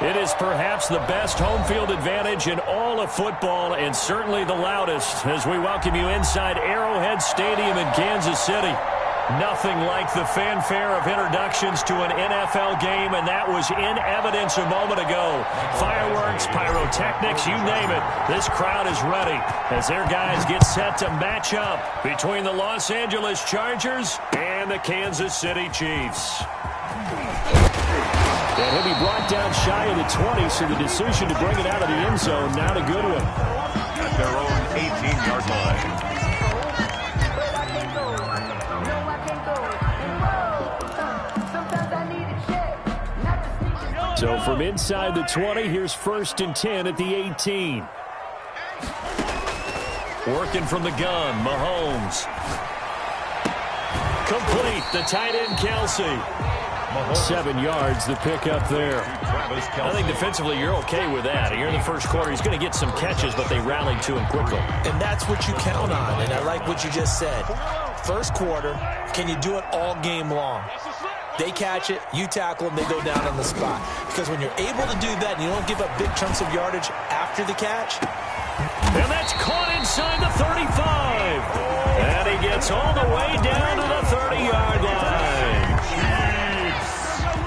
It is perhaps the best home field advantage in all of football, and certainly the loudest, as we welcome you inside Arrowhead Stadium in Kansas City. Nothing like the fanfare of introductions to an NFL game, and that was in evidence a moment ago. Fireworks, pyrotechnics, you name it. This crowd is ready as their guys get set to match up between the Los Angeles Chargers and the Kansas City Chiefs. And he'll be brought down shy of the 20, so the decision to bring it out of the end zone, not a good one. At their own 18-yard line. So from inside the 20, here's 1st and 10 at the 18. Working from the gun, Mahomes. Complete, the tight end, Kelsey. 7 yards, the pickup there. I think defensively you're okay with that. Here in the first quarter, he's going to get some catches, but they rallied to him quickly. And that's what you count on, and I like what you just said. First quarter, can you do it all game long? They catch it, you tackle them, they go down on the spot. Because when you're able to do that and you don't give up big chunks of yardage after the catch. And that's caught inside the 35. And he gets all the way down to the 30-yard line.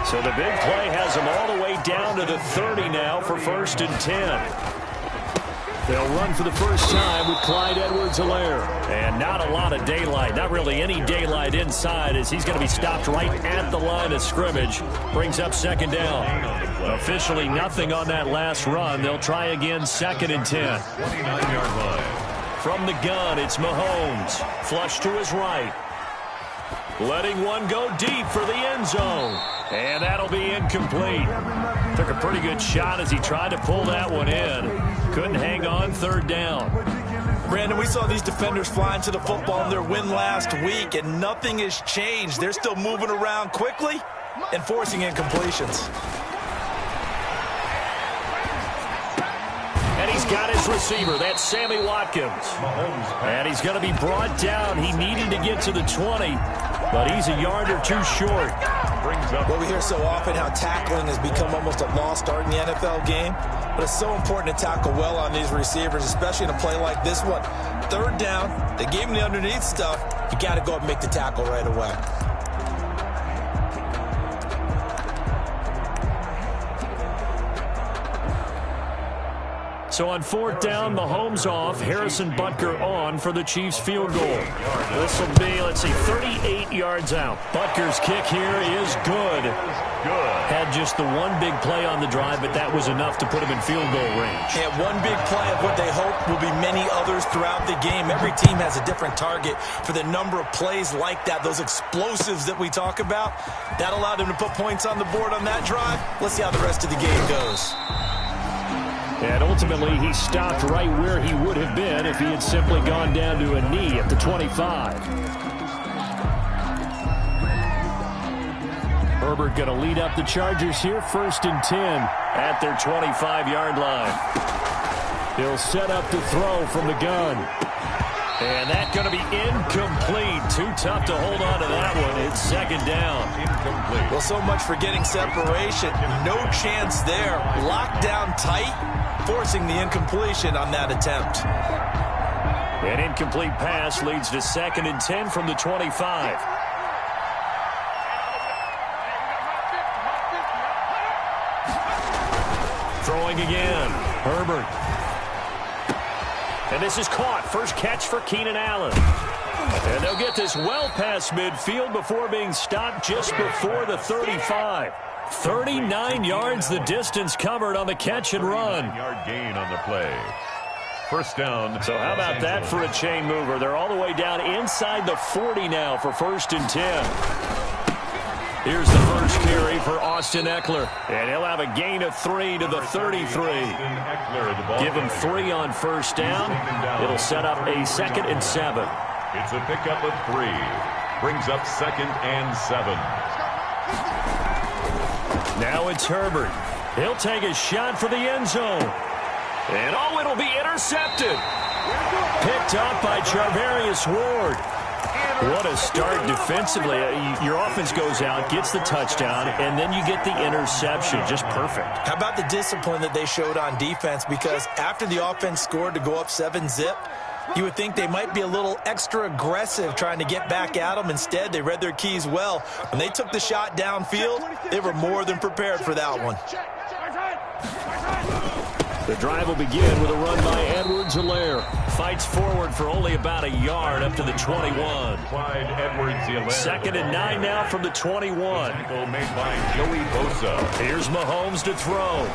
So the big play has him all the way down to the 30 now for 1st and 10. They'll run for the first time with Clyde Edwards-Helaire. And not a lot of daylight, not really any daylight inside, as he's going to be stopped right at the line of scrimmage. Brings up 2nd down. Officially nothing on that last run. They'll try again 2nd and 10. 29-yard line. From the gun, it's Mahomes. Flush to his right. Letting one go deep for the end zone. And that'll be incomplete. Took a pretty good shot as he tried to pull that one in. Couldn't hang on 3rd down. Brandon, we saw these defenders flying to the football in their win last week, and nothing has changed. They're still moving around quickly and forcing incompletions. And he's got his receiver. That's Sammy Watkins. And he's going to be brought down. He needed to get to the 20, but he's a yard or two short. Well, we hear so often how tackling has become almost a lost art in the NFL game, but it's so important to tackle well on these receivers, especially in a play like this one. 3rd down, they gave him the underneath stuff. You got to go up and make the tackle right away. So on 4th down, Mahomes off, Harrison Butker on for the Chiefs field goal. This will be, let's see, 38 yards out. Butker's kick here is good. Had just the one big play on the drive, but that was enough to put him in field goal range. And one big play of what they hope will be many others throughout the game. Every team has a different target for the number of plays like that, those explosives that we talk about. That allowed him to put points on the board on that drive. Let's see how the rest of the game goes. And ultimately, he stopped right where he would have been if he had simply gone down to a knee at the 25. Herbert going to lead up the Chargers here, 1st and 10 at their 25-yard line. He'll set up the throw from the gun. And that's going to be incomplete. Too tough to hold on to that one. It's 2nd down. Incomplete. Well, so much for getting separation. No chance there. Locked down tight, forcing the incompletion on that attempt. An incomplete pass leads to 2nd and 10 from the 25. Throwing again. Herbert. And this is caught. First catch for Keenan Allen. And they'll get this well past midfield before being stopped just before the 35. 39 yards the distance covered on the catch and run. 9-yard gain on the play. 1st down. So how about that for a chain mover? They're all the way down inside the 40 now for 1st and 10. Here's the first carry for Austin Eckler. And he'll have a gain of 3 to the 33. Give him 3 on 1st down. It'll set up a 2nd and 7. It's a pickup of 3. Brings up 2nd and 7. Now it's Herbert. He'll take a shot for the end zone. And it'll be intercepted. Picked up by Charvarius Ward. What a start defensively. Your offense goes out, gets the touchdown, and then you get the interception. Just perfect. How about the discipline that they showed on defense? Because after the offense scored to go up 7-zip, you would think they might be a little extra aggressive trying to get back at them. Instead, they read their keys well. When they took the shot downfield, they were more than prepared for that one. The drive will begin with a run by Edwards-Helaire. Fights forward for only about a yard up to the 21. Clyde Edwards-Helaire. 2nd and 9 now from the 21. Tackle made by Joey Bosa. Here's Mahomes to throw.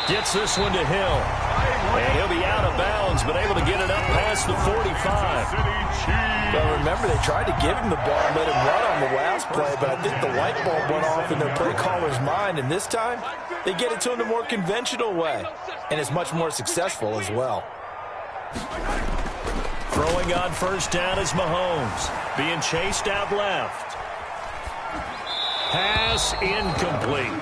Gets this one to Hill. And he'll be out of bounds, but able to get it up past the 45. Well, remember, they tried to give him the ball and let him run on the last play, but I think the light bulb went off in their play caller's mind, and this time they get it to him the more conventional way, and it's much more successful as well. Throwing on first down is Mahomes, being chased out left. Pass incomplete.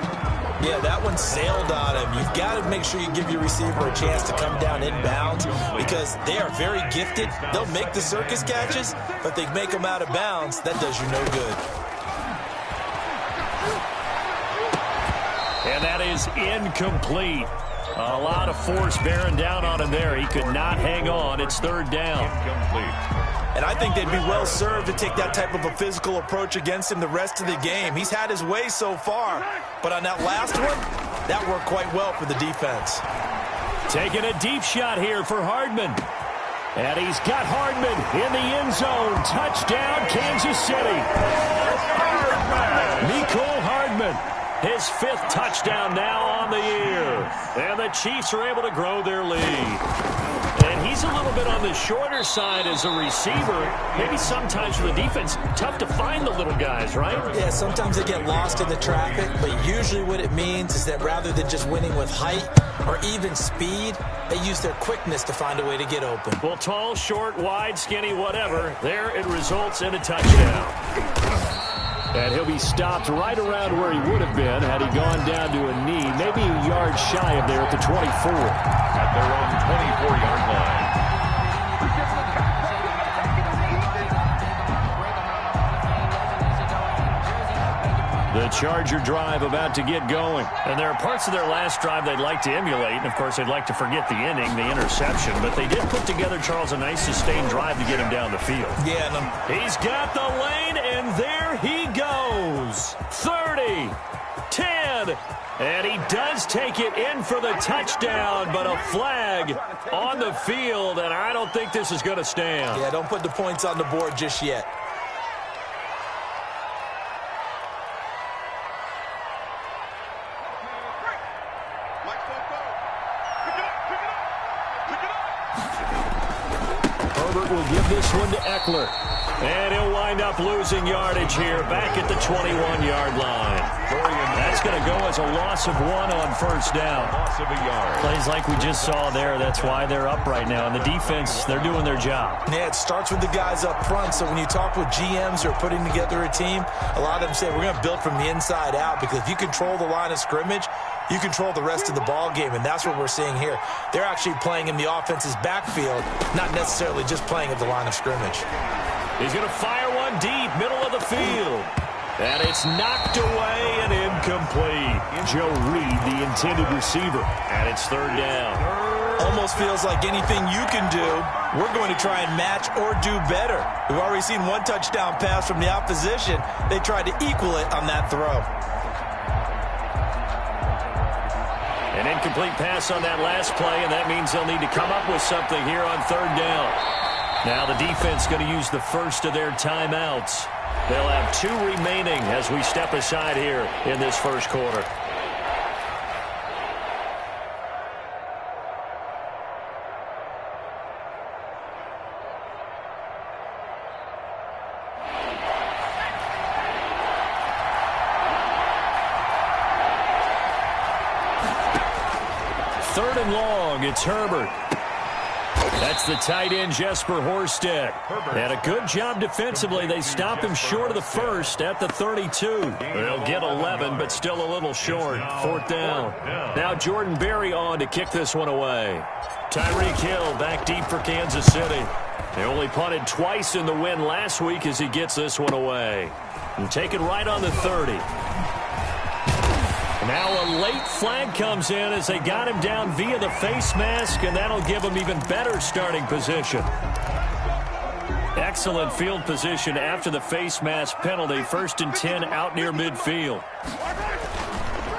Yeah, that one sailed on him. You've got to make sure you give your receiver a chance to come down inbounds because they are very gifted. They'll make the circus catches, but they make them out of bounds. That does you no good. And that is incomplete. A lot of force bearing down on him there. He could not hang on. It's 3rd down. Incomplete. And I think they'd be well served to take that type of a physical approach against him the rest of the game. He's had his way so far, but on that last one, that worked quite well for the defense. Taking a deep shot here for Hardman. And he's got Hardman in the end zone. Touchdown, Kansas City. Mecole Hardman, his 5th touchdown now on the year. And the Chiefs are able to grow their lead. And he's a little bit on the shorter side as a receiver. Maybe sometimes for the defense, tough to find the little guys, right? Yeah, sometimes they get lost in the traffic, but usually what it means is that rather than just winning with height or even speed, they use their quickness to find a way to get open. Well, tall, short, wide, skinny, whatever, there it results in a touchdown. And he'll be stopped right around where he would have been had he gone down to a knee, maybe a yard shy of there at the 24. At their own 24-yard line. The Charger drive about to get going. And there are parts of their last drive they'd like to emulate. And, of course, they'd like to forget the inning, the interception. But they did put together, Charles, a nice sustained drive to get him down the field. Yeah, he's got the lane, and there he goes. 30, 10, and he does take it in for the touchdown, but a flag on the field, and I don't think this is going to stand. Yeah, don't put the points on the board just yet. Herbert will give this one to Eckler. And he'll wind up losing yardage here back at the 21-yard line. That's going to go as a loss of 1 on first down. Loss of a yard. Plays like we just saw there. That's why they're up right now. And the defense, they're doing their job. Yeah, it starts with the guys up front. So when you talk with GMs who are putting together a team, a lot of them say we're going to build from the inside out because if you control the line of scrimmage, you control the rest of the ball game, and that's what we're seeing here. They're actually playing in the offense's backfield, not necessarily just playing at the line of scrimmage. He's going to fire one deep, middle of the field. And it's knocked away and incomplete. Joe Reed, the intended receiver, and it's 3rd down. Almost feels like anything you can do, we're going to try and match or do better. We've already seen one touchdown pass from the opposition. They tried to equal it on that throw. An incomplete pass on that last play, and that means they'll need to come up with something here on 3rd down. Now the defense going to use the first of their timeouts. They'll have 2 remaining as we step aside here in this first quarter. Third and long, it's Herbert. That's the tight end, Jesper Horsted. And a good job defensively. They stop him short of the first at the 32. They'll get 11, but still a little short. 4th down. Now Jordan Berry on to kick this one away. Tyreek Hill back deep for Kansas City. They only punted twice in the win last week as he gets this one away. And take it right on the 30. Now a late flag comes in as they got him down via the face mask, and that'll give him even better starting position. Excellent field position after the face mask penalty. 1st and 10 out near midfield.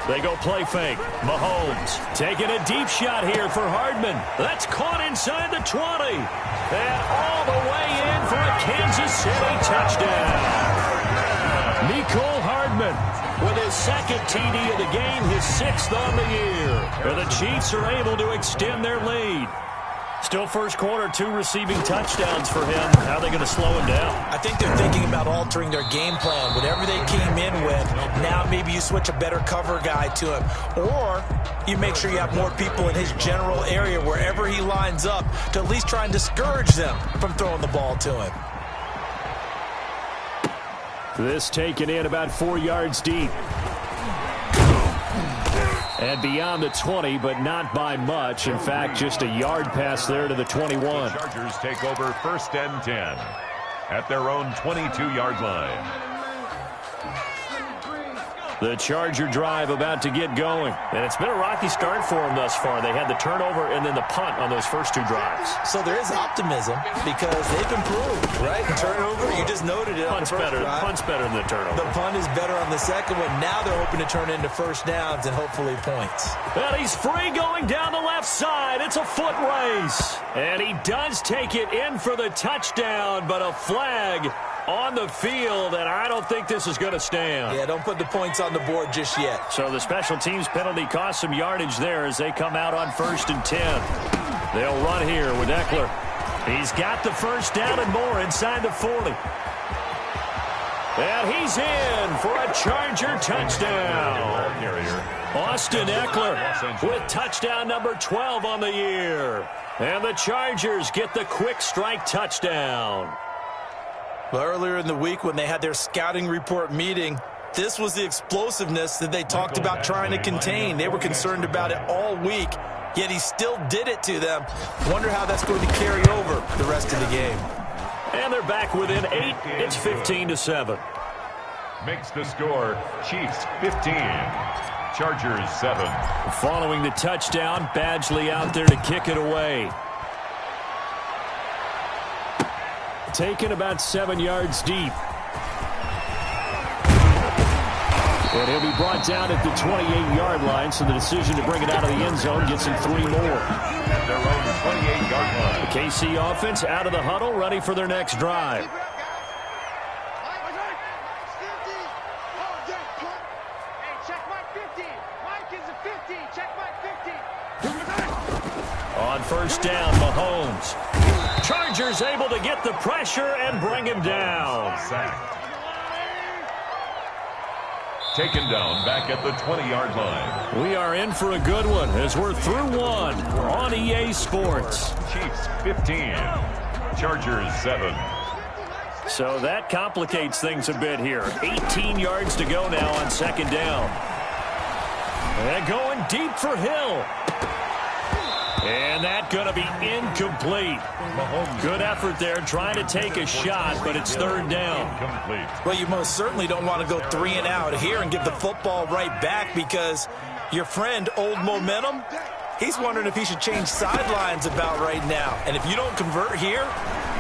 They go play fake. Mahomes taking a deep shot here for Hardman. That's caught inside the 20. And all the way in for a Kansas City touchdown. Nicole Hardman with his 2nd TD of the game, his 6th on the year. And the Chiefs are able to extend their lead. Still first quarter, 2 receiving touchdowns for him. How are they going to slow him down? I think they're thinking about altering their game plan. Whatever they came in with, now maybe you switch a better cover guy to him. Or you make sure you have more people in his general area wherever he lines up to at least try and discourage them from throwing the ball to him. This taken in about 4 yards deep. And beyond the 20, but not by much. In fact, just a yard pass there to the 21. The Chargers take over 1st and 10 at their own 22-yard line. The Charger drive about to get going. And it's been a rocky start for them thus far. They had the turnover and then the punt on those first 2 drives. So there is optimism because they've improved, right? Turnover, you just noted it. Punt's better than the turnover. The punt is better on the second one. Now they're hoping to turn into first downs and hopefully points. And he's free going down the left side. It's a foot race. And he does take it in for the touchdown, but a flag on the field, and I don't think this is going to stand. Yeah, don't put the points on the board just yet. So the special teams penalty cost some yardage there as they come out on 1st and 10. They'll run here with Eckler. He's got the first down and more inside the 40. And he's in for a Charger touchdown. Austin Eckler with touchdown number 12 on the year. And the Chargers get the quick strike touchdown. Well, earlier in the week when they had their scouting report meeting, this was the explosiveness that they talked about trying to contain. They were concerned about it all week, yet he still did it to them. Wonder how that's going to carry over the rest of the game. And they're back within 8. It's 15-7. Makes the score Chiefs 15, Chargers 7. Following the touchdown, Badgley out there to kick it away. Taken about 7 yards deep. And he'll be brought down at the 28-yard line, so the decision to bring it out of the end zone gets him 3 more. At their own 28-yard line. The KC offense out of the huddle, ready for their next drive. On 1st down, Mahomes. Chargers able to get the pressure and bring him down. Sacked. Taken down back at the 20-yard line. We are in for a good one as we're through 1 on EA Sports. Chiefs 15, Chargers 7. So that complicates things a bit here. 18 yards to go now on 2nd down. And going deep for Hill. And that's going to be incomplete. Good effort there trying to take a shot, but it's 3rd down. Incomplete. Well, you most certainly don't want to go 3 and out here and give the football right back because your friend, Old Momentum, he's wondering if he should change sidelines about right now. And if you don't convert here,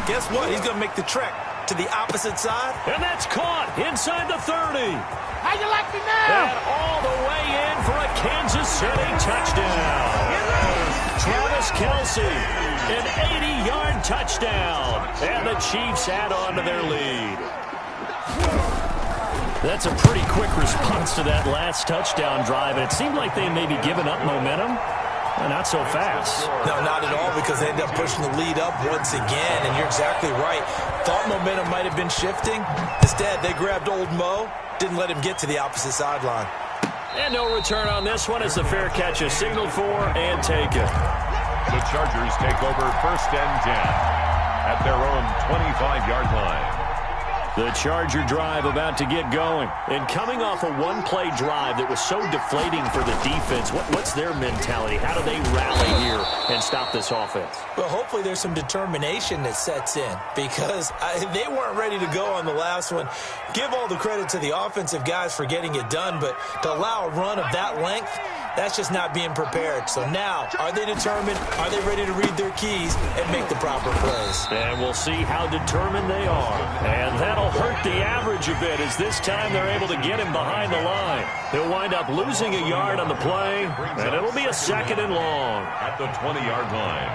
guess what? He's going to make the trek to the opposite side. And that's caught inside the 30. How you like me now? And all the way in for a Kansas City touchdown. Travis Kelce, an 80-yard touchdown. And the Chiefs add on to their lead. That's a pretty quick response to that last touchdown drive. And it seemed like they may be giving up momentum. Not so fast. No, not at all, because they end up pushing the lead up once again. And you're exactly right. Thought momentum might have been shifting. Instead, they grabbed Old Mo, didn't let him get to the opposite sideline. And no return on this one as the fair catch is signaled for and taken. The Chargers take over 1st and 10 at their own 25-yard line. The Charger drive about to get going. And coming off a one-play drive that was so deflating for the defense, what's their mentality? How do they rally here and and stop this offense? Well, hopefully there's some determination that sets in because they weren't ready to go on the last one. Give all the credit to the offensive guys for getting it done, but to allow a run of that length, that's just not being prepared. So now, are they determined? Are they ready to read their keys and make the proper plays? And we'll see how determined they are. And that'll hurt the average a bit as this time they're able to get him behind the line. He'll wind up losing a yard on the play, and it'll be a 2nd and long. At the 20-yard line.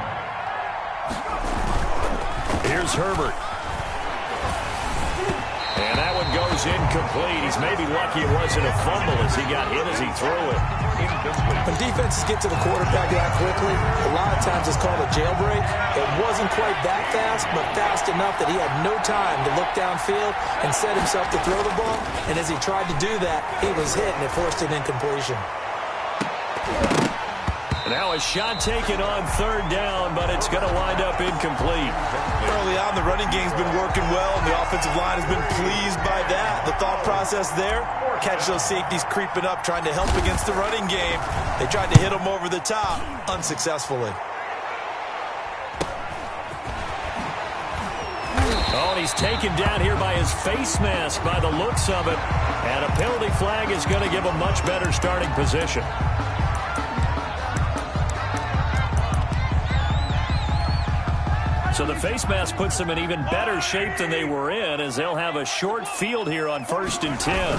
Here's Herbert. And that one goes incomplete. He's maybe lucky it wasn't a fumble as he got hit as he threw it. When defenses get to the quarterback that quickly, a lot of times it's called a jailbreak. It wasn't quite that fast, but fast enough that he had no time to look downfield and set himself to throw the ball. And as he tried to do that, he was hit, and it forced an incompletion. Now a shot taken on 3rd down, but it's going to wind up incomplete. Early on, the running game's been working well, and the offensive line has been pleased by that. The thought process there, catch those safeties creeping up, trying to help against the running game. They tried to hit them over the top, unsuccessfully. Oh, and he's taken down here by his face mask by the looks of it. And a penalty flag is going to give him much better starting position. So the face mask puts them in even better shape than they were in as they'll have a short field here on 1st and 10.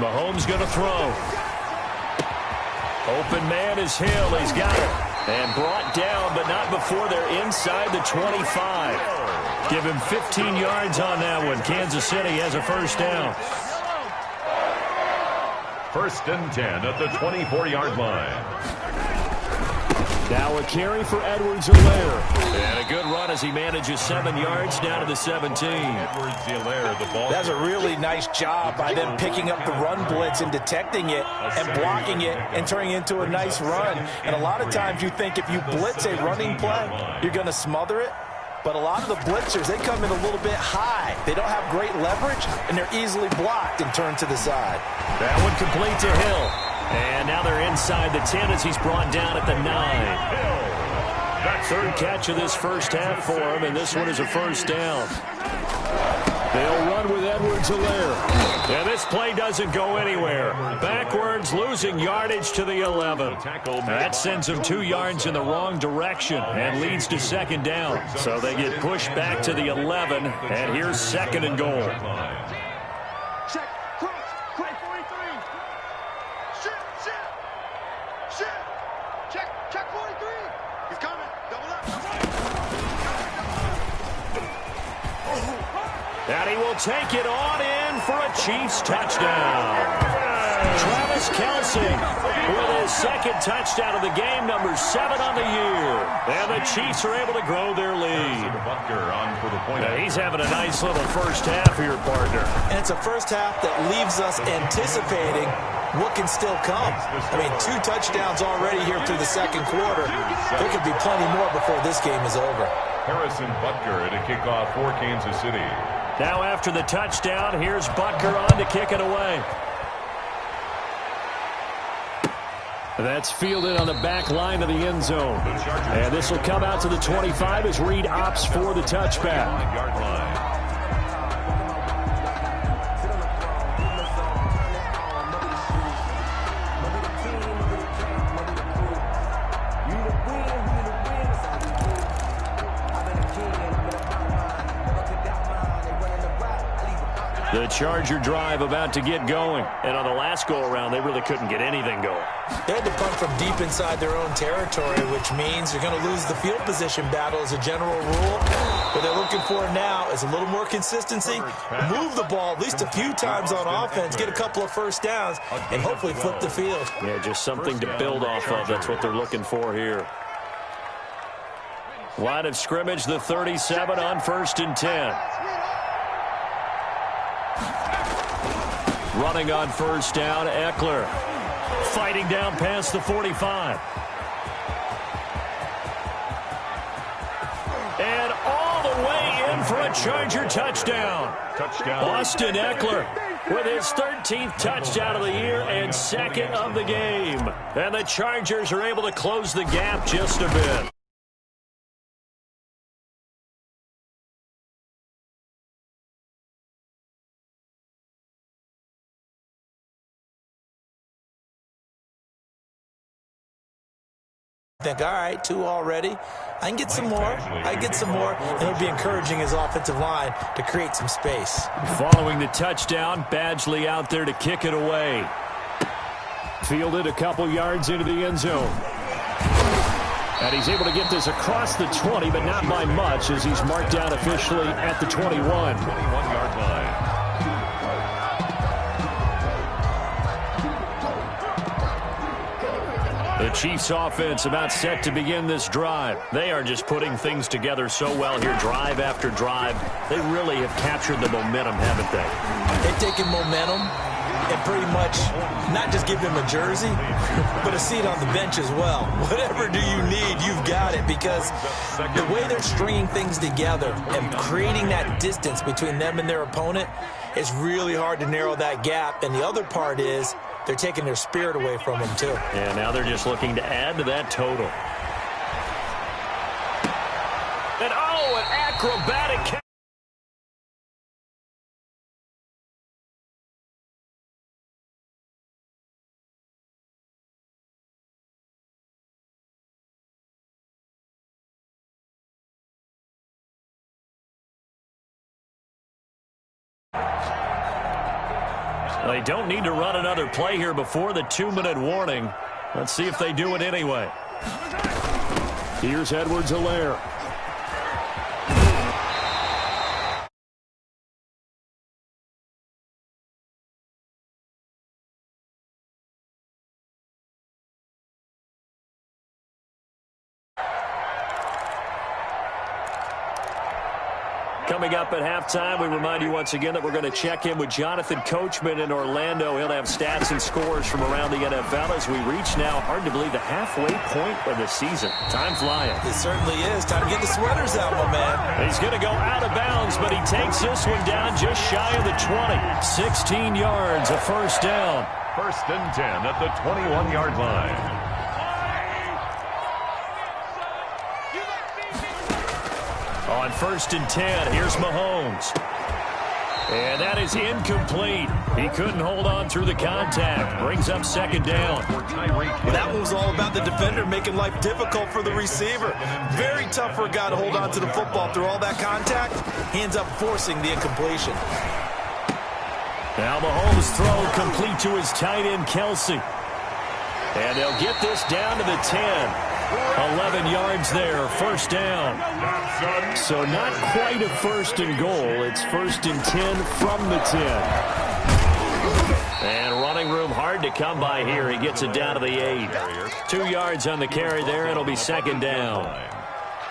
Mahomes going to throw. Open man is Hill. He's got it. And brought down, but not before they're inside the 25. Give him 15 yards on that one. Kansas City has a 1st down. 1st and 10 at the 24-yard line. Now a carry for Edwards-Helaire. And a good run as he manages 7 yards down to the 17. Edwards-Helaire, the ball. That's a really nice job by them picking up the run blitz and detecting it and blocking it and turning it into a nice run. And a lot of times you think if you blitz a running play, you're going to smother it. But a lot of the blitzers, they come in a little bit high. They don't have great leverage, and they're easily blocked and turned to the side. That one complete to Hill. And now they're inside the 10 as he's brought down at the 9. 3rd catch of this 1st half for him, and this one is a 1st down. They'll run with Edwards-Helaire. And this play doesn't go anywhere. Backwards, losing yardage to the 11. That sends them 2 yards in the wrong direction and leads to 2nd down. So they get pushed back to the 11, and here's 2nd and goal. Check, cross, play 43. Check 43. He's coming. Double up. And he will take it on in for a Chiefs touchdown. Travis Kelce with his 2nd touchdown of the game, number 7 on the year. And the Chiefs are able to grow their lead. He's having a nice little 1st half here, partner. And it's a 1st half that leaves us anticipating what can still come. I mean, 2 touchdowns already here through the 2nd quarter. There could be plenty more before this game is over. Harrison Butker at a kickoff for Kansas City. Now after the touchdown, here's Butker on to kick it away. That's fielded on the back line of the end zone. And this will come out to the 25 as Reed opts for the touchback. Yard line. The Charger drive about to get going. And on the last go-around, they really couldn't get anything going. They had to punt from deep inside their own territory, which means they're going to lose the field position battle as a general rule. What they're looking for now is a little more consistency, move the ball at least a few times on offense, get a couple of 1st downs, and hopefully flip the field. Yeah, just something to build off of. That's what they're looking for here. Line of scrimmage, the 37 on 1st and 10. Running on 1st down, Eckler. Fighting down past the 45. all the way in for a Charger touchdown. Austin Eckler with his 13th touchdown of the year and second of the game. And the Chargers are able to close the gap just a bit. Think, all right, 2 already. I can get some more. And it'll be encouraging his offensive line to create some space. Following the touchdown, Badgley out there to kick it away. Fielded a couple yards into the end zone. And he's able to get this across the 20, but not by much, as he's marked down officially at the 21. 21-yard line. The Chiefs offense about set to begin this drive. They are just putting things together so well here, drive after drive. They really have captured the momentum, haven't they? They've taken momentum and pretty much not just give them a jersey, but a seat on the bench as well. Whatever do you need, you've got it, because the way they're stringing things together and creating that distance between them and their opponent, it's really hard to narrow that gap. And the other part is they're taking their spirit away from them, too. And now they're just looking to add to that total. And, an acrobatic catch. They don't need to run another play here before the 2-minute warning. Let's see if they do it anyway. Here's Edwards-Helaire. Coming up at halftime, we remind you once again that we're going to check in with Jonathan Coachman in Orlando. He'll have stats and scores from around the NFL as we reach now, hard to believe, the halfway point of the season. Time flying. It certainly is. Time to get the sweaters out, my man. He's going to go out of bounds, but he takes this one down just shy of the 20. 16 yards, a first down. 1st and 10 at the 21-yard line. On 1st and 10, here's Mahomes. And that is incomplete. He couldn't hold on through the contact. Brings up 2nd down. Well, that one was all about the defender making life difficult for the receiver. Very tough for a guy to hold on to the football through all that contact. He ends up forcing the incompletion. Now Mahomes' throw complete to his tight end, Kelsey. And they'll get this down to the 10. 11 yards there, 1st down. So not quite a 1st and goal. It's 1st and 10 from the 10. And running room hard to come by here. He gets it down to the 8. 2 yards on the carry there. It'll be 2nd down.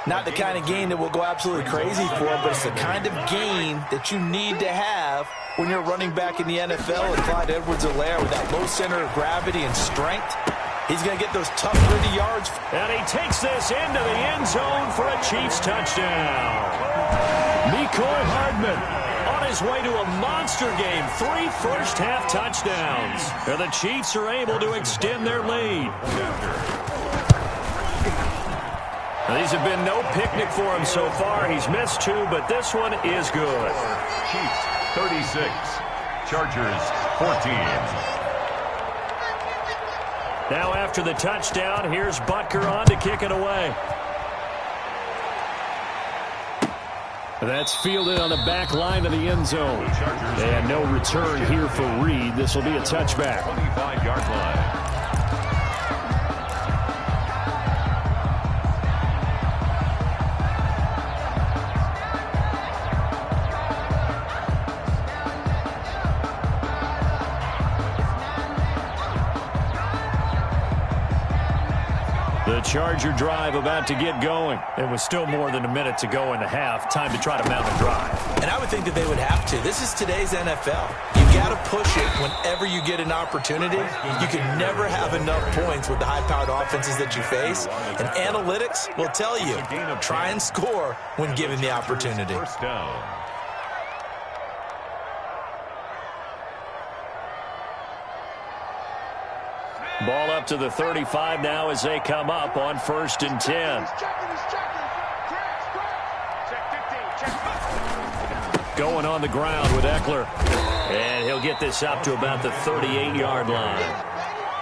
Not the kind of game that will go absolutely crazy for, but it's the kind of game that you need to have when you're running back in the NFL. And Clyde Edwards-Helaire, with that low center of gravity and strength, he's going to get those tough, gritty yards. And he takes this into the end zone for a Chiefs touchdown. Mecole Hardman on his way to a monster game. 3 first-half touchdowns. And the Chiefs are able to extend their lead. Now, these have been no picnic for him so far. He's missed 2, but this one is good. Chiefs 36, Chargers 14. Now after the touchdown, here's Butker on to kick it away. That's fielded on the back line of the end zone. And no return here for Reed. This will be a touchback. 25-yard line. The Charger drive about to get going. It was still more than a minute to go in the half. Time to try to mount a drive. And I would think that they would have to. This is today's NFL. You got to push it whenever you get an opportunity. You can never have enough points with the high-powered offenses that you face. And analytics will tell you, try and score when given the opportunity. 1st down. Ball up to the 35 now as they come up on 1st and 10. Going on the ground with Eckler. And he'll get this up to about the 38-yard line.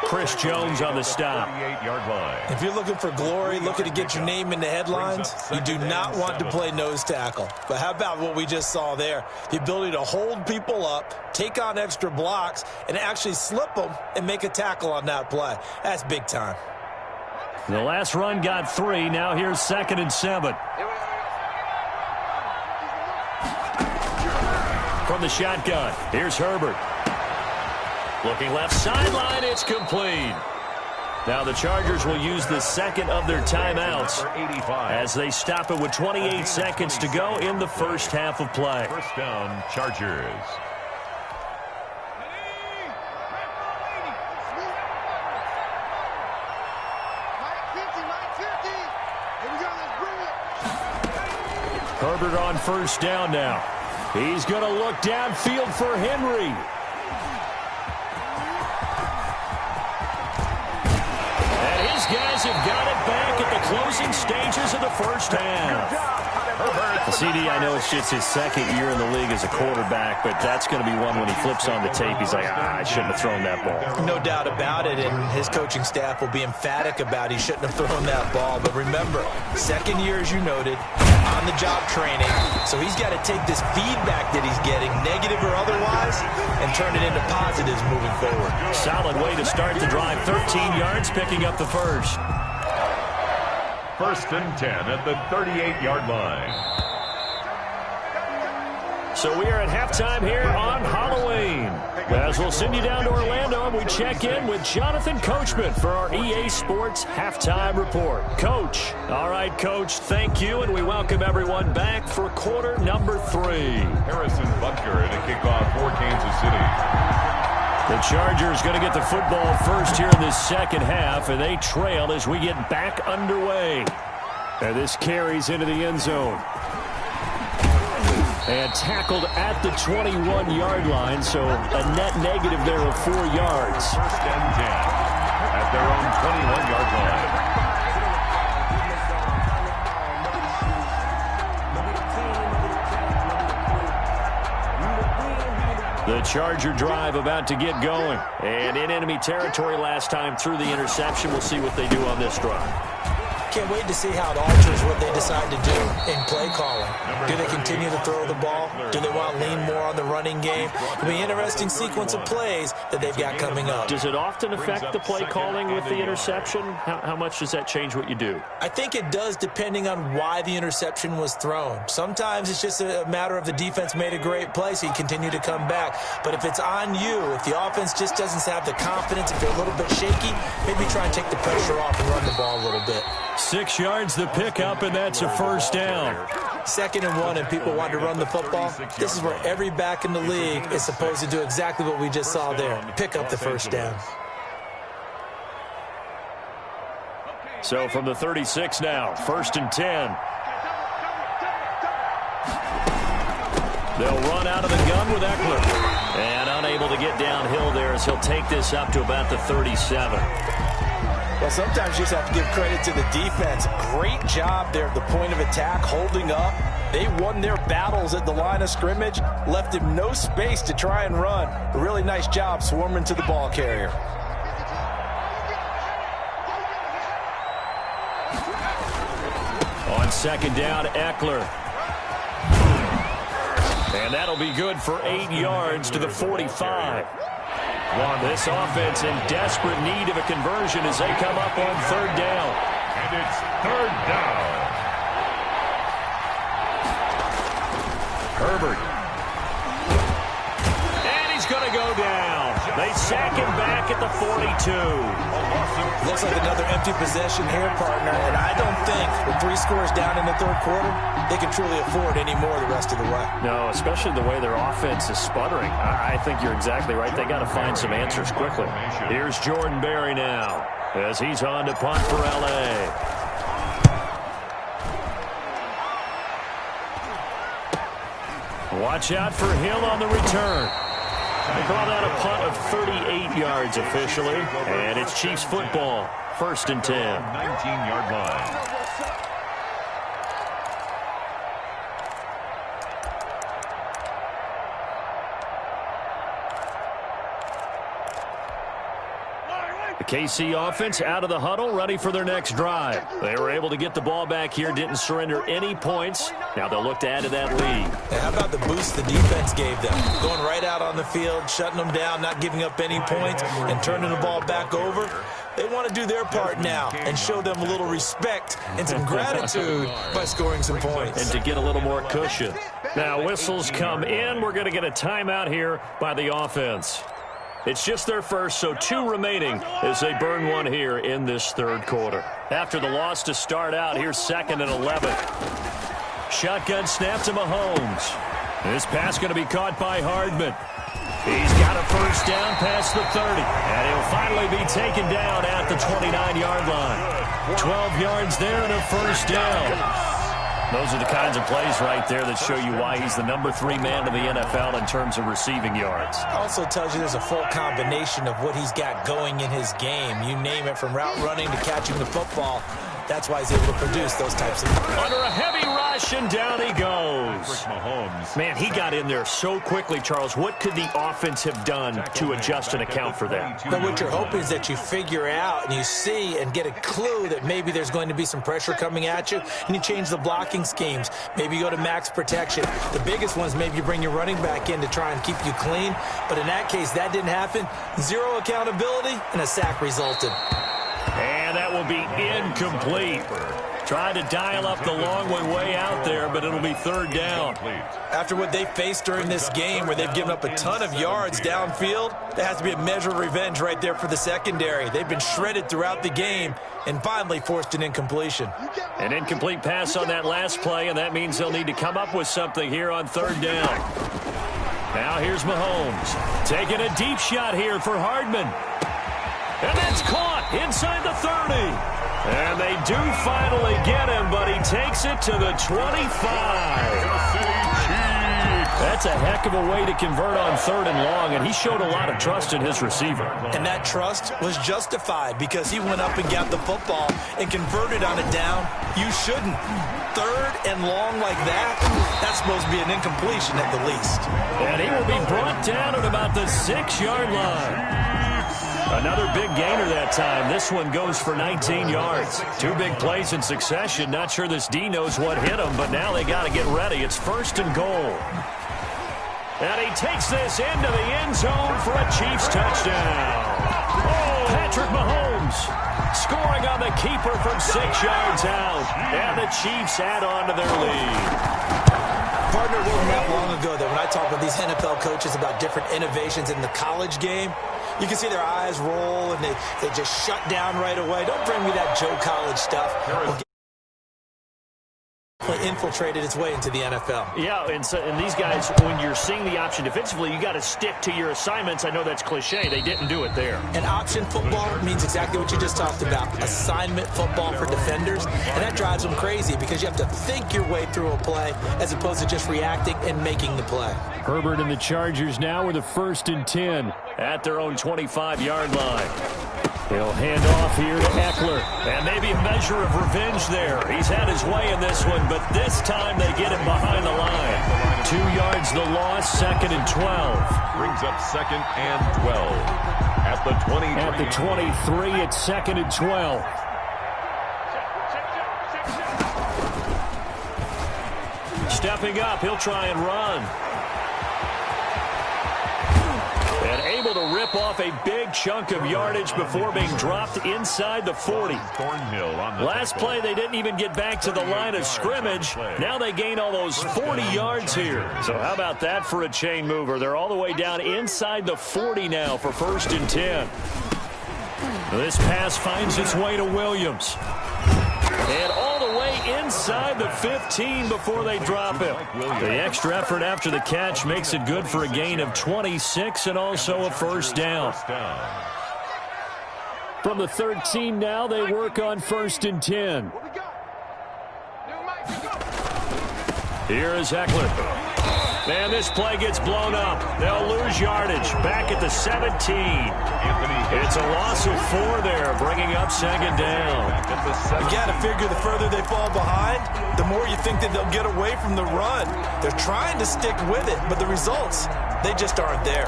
Chris Jones on the stop. 38-yard line. If you're looking for glory, looking to get your name in the headlines, you do not want to play nose tackle. But how about what we just saw there? The ability to hold people up, take on extra blocks, and actually slip them and make a tackle on that play. That's big time. The last run got 3. Now here's 2nd and 7. From the shotgun, here's Herbert. Looking left sideline, it's complete. Now the Chargers will use the second of their timeouts as they stop it with 28 seconds to go in the first half of play. First down, Chargers. Herbert on first down now. He's going to look downfield for Henry. And his guys have got it back at the closing stages of the first half. CD, I know it's just his second year in the league as a quarterback, but that's going to be one when he flips on the tape. He's like, I shouldn't have thrown that ball. No doubt about it, and his coaching staff will be emphatic about he shouldn't have thrown that ball. But remember, second year, as you noted, on-the-job training, so he's got to take this feedback that he's getting, negative or otherwise, and turn it into positives moving forward. Solid way to start the drive. 13 yards, picking up the first. 1st and 10 at the 38-yard line. So we are at halftime here on Halloween. As we'll send you down to Orlando, and we check in with Jonathan Coachman for our EA Sports Halftime Report. Coach. All right, Coach, thank you, and we welcome everyone back for quarter number 3. Harrison Butker to kick off for Kansas City. The Chargers going to get the football first here in this second half, and they trail as we get back underway. And this carries into the end zone. And tackled at the 21-yard line, so a net negative there of 4 yards. 1st and 10 at their own 21-yard line. The Charger drive about to get going. And in enemy territory last time through the interception. We'll see what they do on this drive. Can't wait to see how it alters what they decide to do in play calling. Do they continue to throw the ball? Do they want to lean more on the running game? It'll be an interesting sequence of plays that they've got coming up. Does it often affect the play calling with the interception? How much does that change what you do? I think it does, depending on why the interception was thrown. Sometimes it's just a matter of the defense made a great play, so you continue to come back. But if it's on you, if the offense just doesn't have the confidence, if they're a little bit shaky, maybe try and take the pressure off and run the ball a little bit. 6 yards the pickup, and that's a first down. 2nd and 1, and people want to run the football. This is where every back in the league is supposed to do exactly what we just saw there. Pick up the first down. So from the 36 now, 1st and 10. They'll run out of the gun with Eckler. And unable to get downhill there as he'll take this up to about the 37. Well, sometimes you just have to give credit to the defense. Great job there at the point of attack, holding up. They won their battles at the line of scrimmage, left him no space to try and run. A really nice job swarming to the ball carrier. On 2nd down, Eckler. And that'll be good for 8 yards to the 45. This offense in desperate need of a conversion as they come up on 3rd down. And it's 3rd down. Herbert. And he's going to go down. They sack him back at the 42. Looks like another empty possession here, partner. And I don't think with 3 scores down in the 3rd quarter, they can truly afford any more the rest of the way. No, especially the way their offense is sputtering. I think you're exactly right. They got to find some answers quickly. Here's Jordan Berry now as he's on to punt for L.A. Watch out for Hill on the return. They call that a punt of 38 yards officially, and it's Chiefs football, 1st and 10. 19-yard line. The KC offense out of the huddle, ready for their next drive. They were able to get the ball back here, didn't surrender any points. Now they'll look to add to that lead. And how about the boost the defense gave them? Going right out on the field, shutting them down, not giving up any points, and turning the ball back over. They want to do their part now and show them a little respect and some gratitude by scoring some points. And to get a little more cushion. Now whistles come in. We're going to get a timeout here by the offense. It's just their first, so 2 remaining as they burn one here in this 3rd quarter. After the loss to start out, here's 2nd and 11. Shotgun snap to Mahomes. This pass going to be caught by Hardman. He's got a first down past the 30, and he'll finally be taken down at the 29-yard line. 12 yards there and a first down. Those are the kinds of plays right there that show you why he's the number 3 man in the NFL in terms of receiving yards. Also tells you there's a full combination of what he's got going in his game. You name it, from route running to catching the football. That's why he's able to produce those types of... Under a heavy rush, and down he goes. Mahomes. Man, he got in there so quickly, Charles. What could the offense have done to adjust and account for that? But what you're hoping is that you figure out and you see and get a clue that maybe there's going to be some pressure coming at you, and you change the blocking schemes. Maybe you go to max protection. The biggest ones, maybe you bring your running back in to try and keep you clean. But in that case, that didn't happen. 0 accountability, and a sack resulted. And that will be incomplete. Trying to dial up the long way out there, but it'll be 3rd down. After what they faced during this game, where they've given up a ton of yards downfield, there has to be a measure of revenge right there for the secondary. They've been shredded throughout the game and finally forced an incompletion. An incomplete pass on that last play, and that means they'll need to come up with something here on 3rd down. Now here's Mahomes. Taking a deep shot here for Hardman. And that's caught inside the 30. And they do finally get him, but he takes it to the 25. That's a heck of a way to convert on 3rd and long, and he showed a lot of trust in his receiver. And that trust was justified because he went up and got the football and converted on a down. You shouldn't. 3rd and long like that, that's supposed to be an incompletion at the least. And he will be brought down at about the 6-yard line. Another big gainer that time. This one goes for 19 yards. 2 big plays in succession. Not sure this D knows what hit him, but now they got to get ready. It's 1st and goal. And he takes this into the end zone for a Chiefs touchdown. Oh, Patrick Mahomes scoring on the keeper from 6 yards out. And the Chiefs add on to their lead. Partner, it wasn't that long ago that when I talk with these NFL coaches about different innovations in the college game, you can see their eyes roll and they just shut down right away. Don't bring me that Joe College stuff. Infiltrated its way into the NFL. Yeah, and these guys, when you're seeing the option defensively, you got to stick to your assignments. I know that's cliche. They didn't do it there. And option football means exactly what you just talked about. Assignment football for defenders. And that drives them crazy because you have to think your way through a play as opposed to just reacting and making the play. Herbert and the Chargers now with a 1st and 10 at their own 25-yard line. He'll hand off here to Eckler. And maybe a measure of revenge there. He's had his way in this one, but this time they get him behind the line. 2 yards the loss, 2nd and 12. Brings up 2nd and 12. At the 23. At the 23, it's 2nd and 12. Stepping up, he'll try and run. And able to rip off a big chunk of yardage before being dropped inside the 40. Last play, they didn't even get back to the line of scrimmage. Now they gain almost 40 yards here. So how about that for a chain mover? They're all the way down inside the 40 now for 1st and 10. This pass finds its way to Williams. And all the way inside the 15 before they drop him. The extra effort after the catch makes it good for a gain of 26 and also a 1st down. From the 13 now, they work on 1st and 10. Here is Eckler. And this play gets blown up. They'll lose yardage. Back at the 17. It's a loss of 4 there, bringing up second down. You got to figure the further they fall behind, the more you think that they'll get away from the run. They're trying to stick with it, but the results, they just aren't there.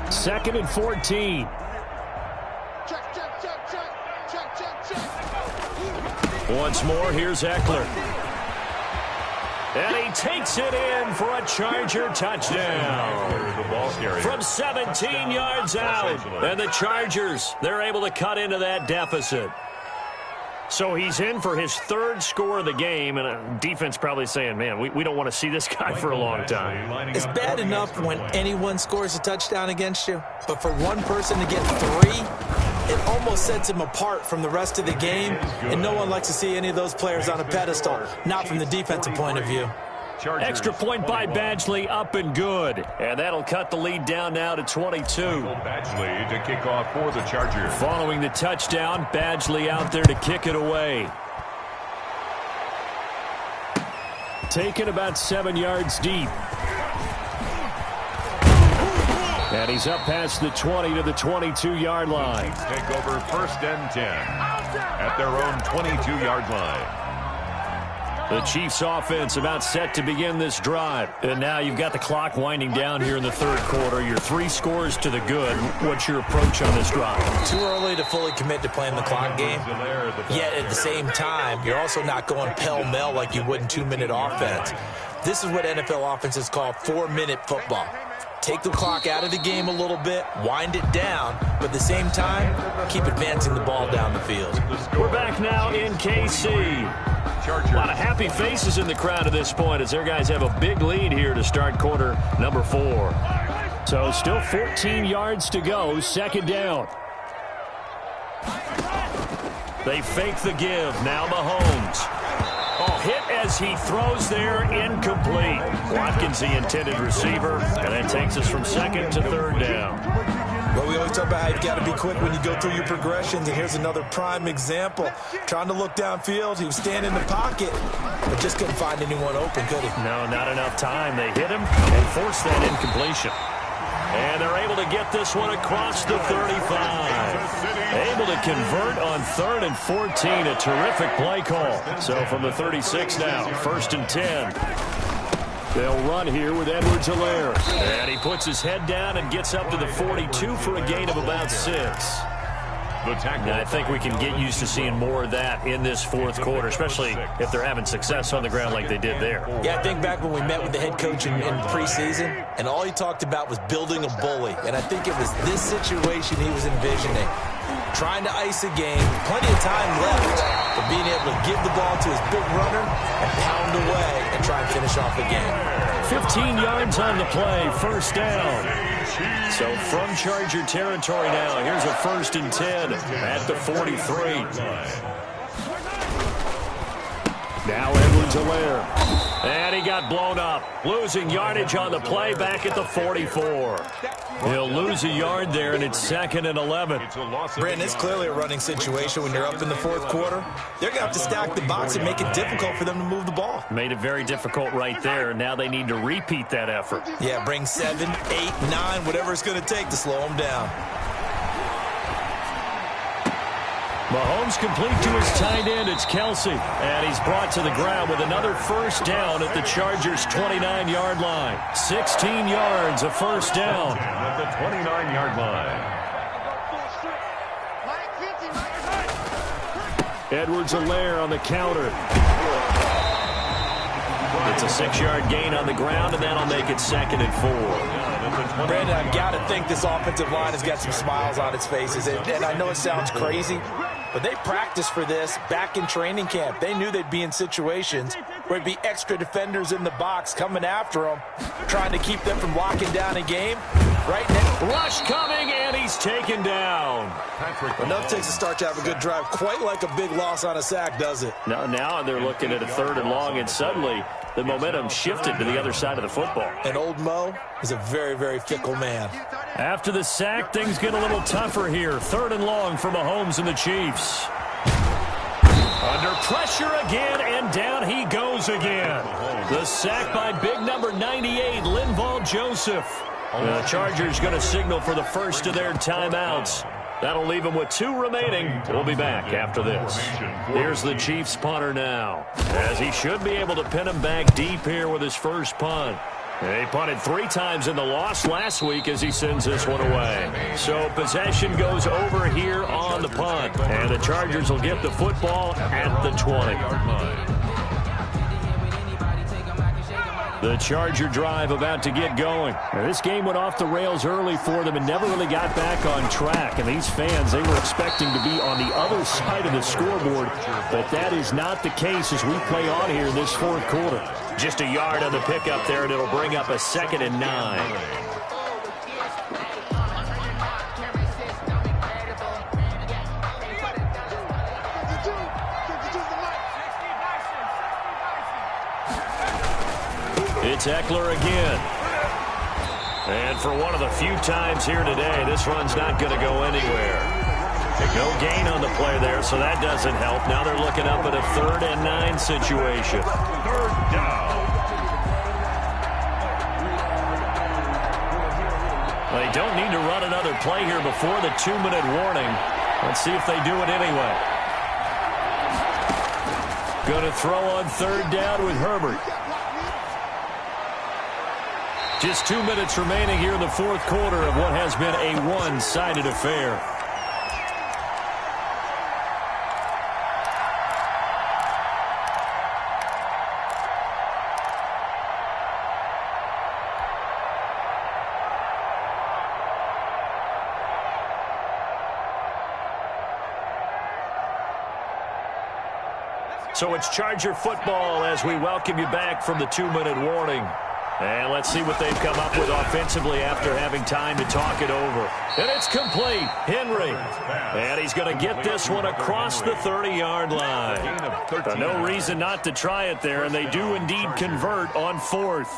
2nd and 14. Once more, here's Eckler. And he takes it in for a Charger touchdown. From 17 yards out. And the Chargers, they're able to cut into that deficit. So he's in for his 3rd score of the game, and defense probably saying, man, we don't want to see this guy for a long time. It's bad enough when anyone scores a touchdown against you, but for one person to get 3, it almost sets him apart from the rest of the game, and no one likes to see any of those players on a pedestal, not from the defensive point of view. Extra point by Badgley, up and good. And that'll cut the lead down now to 22. Badgley to kick off for the Chargers. Following the touchdown, Badgley out there to kick it away. Taken about 7 yards deep. And he's up past the 20 to the 22-yard line. Take over 1st and 10 at their own 22-yard line. The Chiefs offense about set to begin this drive. And now you've got the clock winding down here in the 3rd quarter. Your 3 scores to the good. What's your approach on this drive? Too early to fully commit to playing the clock game. Yet at the same time, you're also not going pell-mell like you would in 2-minute offense. This is what NFL offenses call 4-minute football. Take the clock out of the game a little bit, wind it down, but at the same time, keep advancing the ball down the field. We're back now in KC. A lot of happy faces in the crowd at this point as their guys have a big lead here to start quarter number 4. So still 14 yards to go, 2nd down. They fake the give. Now Mahomes. Oh, hit as he throws there, incomplete. Watkins, the intended receiver, and that takes us from 2nd to 3rd down. Well, we always talk about how you've got to be quick when you go through your progressions, and here's another prime example. Trying to look downfield, he was standing in the pocket, but just couldn't find anyone open, could he? No, not enough time. They hit him and forced that incompletion. And they're able to get this one across the 35. Able to convert on 3rd and 14. A terrific play call. So from the 36 now, 1st and 10. They'll run here with Edwards-Helaire. And he puts his head down and gets up to the 42 for a gain of about 6. And I think we can get used to seeing more of that in this 4th quarter, especially if they're having success on the ground like they did there. Yeah, I think back when we met with the head coach in preseason, and all he talked about was building a bully. And I think it was this situation he was envisioning. Trying to ice a game, plenty of time left, but being able to give the ball to his big runner and pound away and try and finish off the game. 15 yards on the play, 1st down. So from Charger territory now, here's a 1st and 10 at the 43. Now Edwards-Helaire. And he got blown up. Losing yardage on the play back at the 44. He'll lose a yard there, and it's 2nd and 11. Brandon, it's clearly a running situation when you're up in the 4th quarter. They're going to have to stack the box and make it difficult for them to move the ball. Made it very difficult right there. Now they need to repeat that effort. Yeah, bring 7, 8, 9, whatever it's going to take to slow them down. Mahomes complete to his tight end. It's Kelsey. And he's brought to the ground with another 1st down at the Chargers' 29-yard line. 16 yards, a 1st down. At the 29-yard line. Edwards-Helaire on the counter. It's a 6-yard gain on the ground, and that'll make it 2nd and 4. Brandon, I've got to think this offensive line has got some smiles on its faces. And I know it sounds crazy, but they practiced for this back in training camp. They knew they'd be in situations where it'd be extra defenders in the box coming after them, trying to keep them from locking down a game. Right now, rush coming, and he's taken down. Enough takes a start to have a good drive. Quite like a big loss on a sack, does it? Now they're looking at a 3rd and long, and suddenly the momentum shifted to the other side of the football. And old Mo is a very, very fickle man. After the sack, things get a little tougher here. 3rd and long for Mahomes and the Chiefs. Under pressure again, and down he goes again. The sack by big number 98, Linval Joseph. The Chargers going to signal for the first of their timeouts. That'll leave them with 2 remaining. We'll be back after this. Here's the Chiefs punter now, as he should be able to pin him back deep here with his first punt. They punted 3 times in the loss last week as he sends this one away. So possession goes over here on the punt, and the Chargers will get the football at the 20. The Charger drive about to get going. Now, this game went off the rails early for them and never really got back on track. And these fans, they were expecting to be on the other side of the scoreboard. But that is not the case as we play on here in this fourth quarter. Just a yard on the pickup there, and it'll bring up a 2nd and 9. It's Eckler again. And for one of the few times here today, this run's not going to go anywhere. No gain on the play there, so that doesn't help. Now they're looking up at a 3rd and 9 situation. 3rd down. They don't need to run another play here before the 2-minute warning. Let's see if they do it anyway. Going to throw on 3rd down with Herbert. Just 2 minutes remaining here in the fourth quarter of what has been a one-sided affair. So it's Charger football as we welcome you back from the 2-minute warning. And let's see what they've come up with offensively after having time to talk it over. And it's complete. Henry. And he's going to get this one across the 30-yard line. No reason not to try it there, and they do indeed convert on 4th.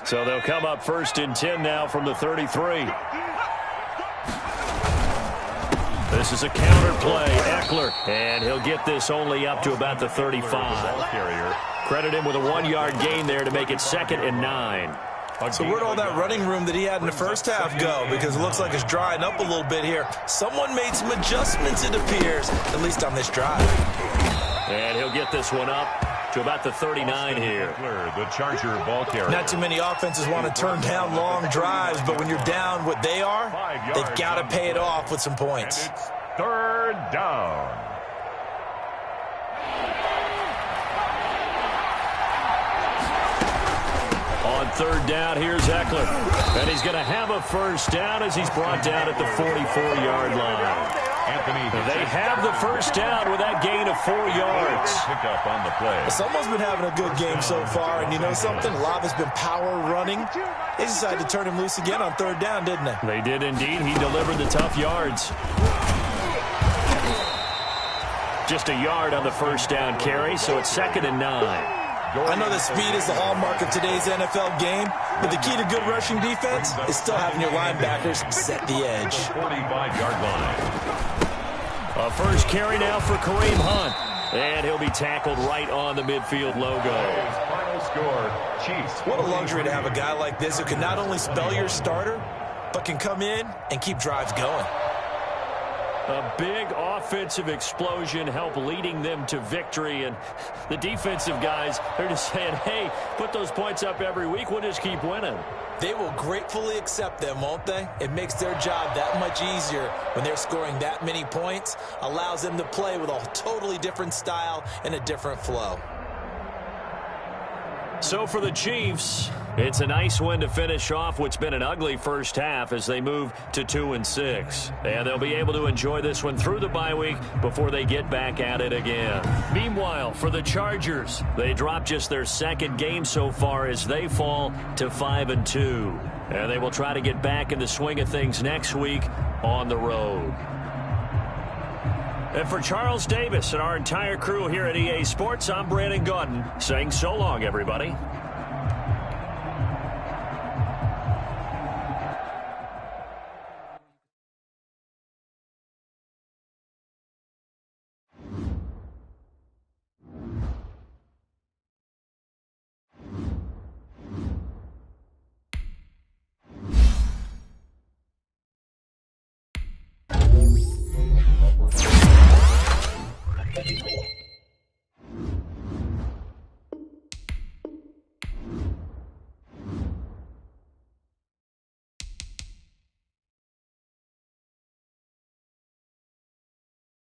So they'll come up 1st and 10 now from the 33. This is a counter play, Eckler, and he'll get this only up to about the 35. Credit him with a 1-yard gain there to make it 2nd and 9. So where'd all that running room that he had in the first half go? Because it looks like it's drying up a little bit here. Someone made some adjustments, it appears, at least on this drive. And he'll get this one up to about the 39 here. The Charger ball carrier. Not too many offenses want to turn down long drives, but when you're down what they are, they've got to pay it off with some points. And it's 3rd down. On 3rd down, here's Eckler. And he's going to have a first down as he's brought down at the 44-yard line. They have the first down with that gain of 4 yards. Pick up on the play. Someone's been having a good game so far, and you know something? A lot has been power running. They decided to turn him loose again on 3rd down, didn't they? They did indeed. He delivered the tough yards. Just a yard on the first down carry, so it's 2nd and 9. I know that speed is the hallmark of today's NFL game, but the key to good rushing defense is still having your linebackers set the edge. 45-yard line. A first carry now for Kareem Hunt. And he'll be tackled right on the midfield logo. Final score, Chiefs. What a luxury to have a guy like this who can not only spell your starter, but can come in and keep drives going. A big offensive explosion helped leading them to victory. And the defensive guys, they're just saying, hey, put those points up every week. We'll just keep winning. They will gratefully accept them, won't they? It makes their job that much easier when they're scoring that many points. Allows them to play with a totally different style and a different flow. So for the Chiefs, it's a nice win to finish off what's been an ugly first half as they move to 2-6. And they'll be able to enjoy this one through the bye week before they get back at it again. Meanwhile, for the Chargers, they dropped just their 2nd game so far as they fall to 5-2. And they will try to get back in the swing of things next week on the road. And for Charles Davis and our entire crew here at EA Sports, I'm Brandon Gaudin saying so long, everybody.